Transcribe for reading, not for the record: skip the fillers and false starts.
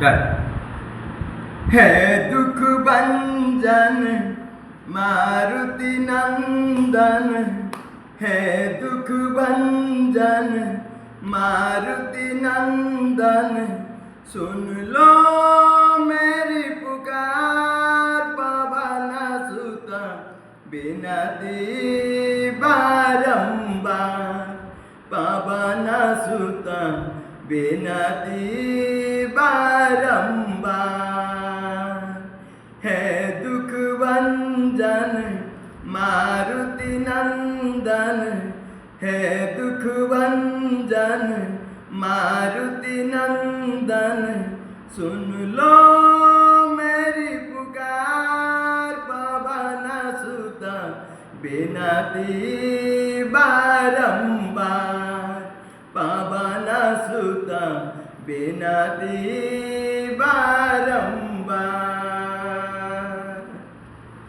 कर है दुख भंजन मारुति नंदन है दुख भंजन मारुति नंदन सुन लो मेरी पुकार पवन सुत बिनती बारंबार पवन सुत बिनती बारंबार है दुख भंजन मारुति नंदन है दुख भंजन मारुति नंदन सुन लो मेरी पुकार पवन सुत बिनती बारंबार पवन सुत बिनती